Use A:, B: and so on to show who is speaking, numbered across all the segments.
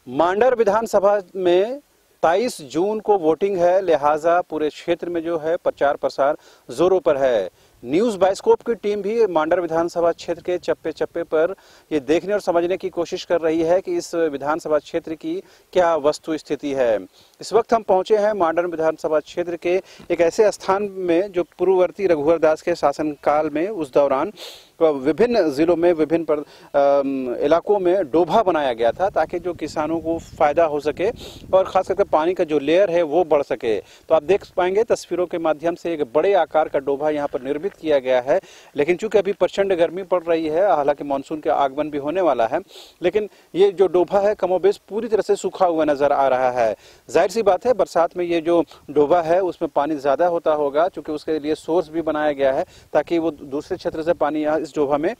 A: मांडर विधानसभा में 23 जून को वोटिंग है, लिहाजा पूरे क्षेत्र में जो है प्रचार प्रसार जोरों पर है। न्यूज बाइस्कोप की टीम भी मांडर विधानसभा क्षेत्र के चप्पे चप्पे पर ये देखने और समझने की कोशिश कर रही है कि इस विधानसभा क्षेत्र की क्या वस्तु स्थिति है। इस वक्त हम पहुंचे हैं मांडर विधानसभा क्षेत्र के एक ऐसे स्थान में जो पूर्ववर्ती रघुवर दास के शासनकाल में उस दौरान विभिन्न जिलों में विभिन्न इलाकों में डोभा बनाया गया था ताकि जो किसानों को फायदा हो सके और खास करके पानी का जो लेयर है वो बढ़ सके। तो आप देख पाएंगे तस्वीरों के माध्यम से एक बड़े आकार का डोभा यहाँ पर निर्मित किया गया है। लेकिन चूंकि अभी प्रचंड गर्मी पड़ रही है, हालांकि मानसून के आगमन भी होने वाला है, लेकिन ये जो डोभा है कमोबेश पूरी तरह से सूखा हुआ नजर आ रहा है। जाहिर सी बात है बरसात में ये जो डोभा है उसमें पानी ज्यादा होता होगा, चूंकि उसके लिए सोर्स भी बनाया गया है ताकि वो दूसरे क्षेत्र से पानी इस डोभा में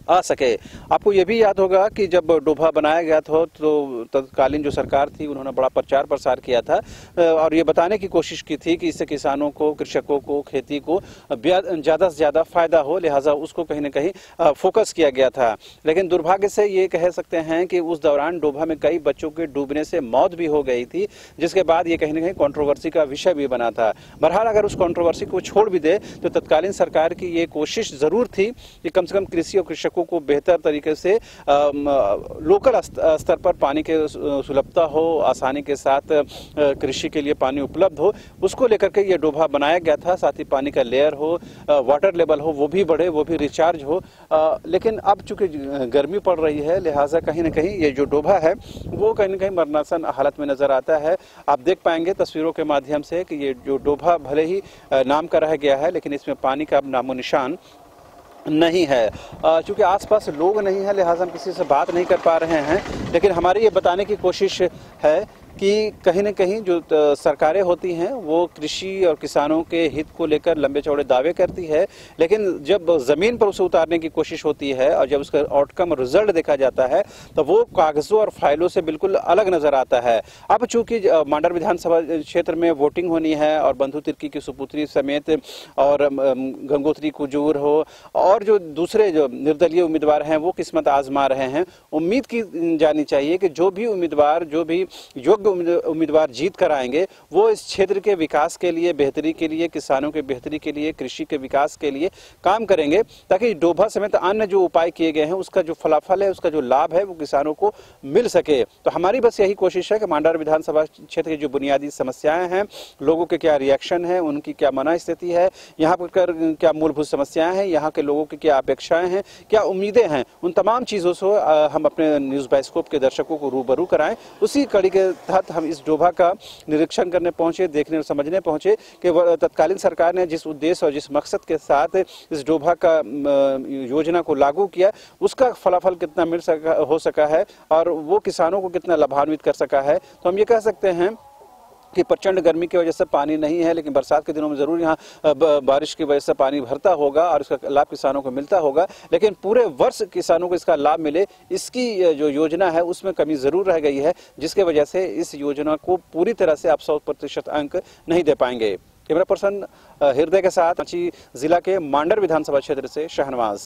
A: आ सके। आपको ये भी याद होगा कि जब डोभा बनाया गया था तो तत्कालीन जो सरकार थी उन्होंने बड़ा प्रचार प्रसार किया था और ये बताने की कोशिश की थी कि इससे किसानों को, कृषकों को, खेती को ज़्यादा से ज़्यादा फायदा हो, लिहाजा उसको कहीं न कहीं फोकस किया गया था। लेकिन दुर्भाग्य से ये कह सकते हैं कि उस दौरान डोभा में कई बच्चों के डूबने से मौत भी हो गई थी, जिसके बाद ये कहीं न कहीं कंट्रोवर्सी का विषय भी बना था। बहरहाल अगर उस कंट्रोवर्सी को छोड़ भी दे तो तत्कालीन सरकार की ये कोशिश ज़रूर थी कि कम से कम कृषि और कृषक को बेहतर तरीके से लोकल स्तर पर पानी के सुलभता हो, आसानी के साथ कृषि के लिए पानी उपलब्ध हो, उसको लेकर के ये डोभा बनाया गया था। साथ ही पानी का लेयर हो, वाटर लेवल हो वो भी बढ़े, वो भी रिचार्ज हो। लेकिन अब चूंकि गर्मी पड़ रही है, लिहाजा कहीं ना कहीं ये जो डोभा है वो कहीं ना कहीं मरनासन हालत में नजर आता है। आप देख पाएंगे तस्वीरों के माध्यम से कि ये जो डोभा भले ही नाम का रह गया है, लेकिन इसमें पानी का अब नामो निशान नहीं है। चूंकि आसपास लोग नहीं है, लिहाजा हम किसी से बात नहीं कर पा रहे हैं। लेकिन हमारी ये बताने की कोशिश है कि कहीं न कहीं जो सरकारें होती हैं वो कृषि और किसानों के हित को लेकर लंबे चौड़े दावे करती है, लेकिन जब ज़मीन पर उसे उतारने की कोशिश होती है और जब उसका आउटकम रिजल्ट देखा जाता है तो वो कागज़ों और फाइलों से बिल्कुल अलग नज़र आता है। अब चूँकि मांडर विधानसभा क्षेत्र में वोटिंग होनी है और बंधु तिर्की की सुपुत्री समेत और गंगोत्री कुजूर हो और जो दूसरे जो निर्दलीय उम्मीदवार हैं वो किस्मत आजमा रहे हैं। उम्मीद की जानी चाहिए कि जो भी उम्मीदवार, जो भी योग्य उम्मीदवार जीत कर आएंगे वो इस क्षेत्र के विकास के लिए, बेहतरी के लिए, किसानों के बेहतरी के लिए, कृषि के विकास के लिए काम करेंगे ताकि डोभा समेत अन्य जो उपाय किए गए हैं उसका जो फलाफल है, उसका जो लाभ है वो किसानों को मिल सके। तो हमारी बस यही कोशिश है कि मांडर विधानसभा क्षेत्र की जो बुनियादी समस्याएं हैं, लोगों के क्या रिएक्शन है, उनकी क्या मना स्थिति है, यहाँ पर क्या मूलभूत समस्याएं हैं, यहाँ के लोगों की क्या अपेक्षाएं हैं, क्या उम्मीदें हैं, उन तमाम चीज़ों से हम अपने न्यूज़ बाइस्कोप के दर्शकों को रूबरू कराएं। उसी कड़ी के तहत हम इस डोभा का निरीक्षण करने पहुंचे, देखने और समझने पहुंचे कि तत्कालीन सरकार ने जिस उद्देश्य और जिस मकसद के साथ इस डोभा का योजना को लागू किया उसका फलाफल कितना हो सका है और वो किसानों को कितना लाभान्वित कर सका है। तो हम ये कह सकते हैं कि प्रचंड गर्मी की वजह से पानी नहीं है, लेकिन बरसात के दिनों में ज़रूर यहाँ बारिश की वजह से पानी भरता होगा और इसका लाभ किसानों को मिलता होगा। लेकिन पूरे वर्ष किसानों को इसका लाभ मिले, इसकी जो योजना है उसमें कमी ज़रूर रह गई है, जिसके वजह से इस योजना को पूरी तरह से आप 100% अंक नहीं दे पाएंगे। कैमरा पर्सन हृदय के साथ रांची जिला के मांडर विधानसभा क्षेत्र से शहनवाज।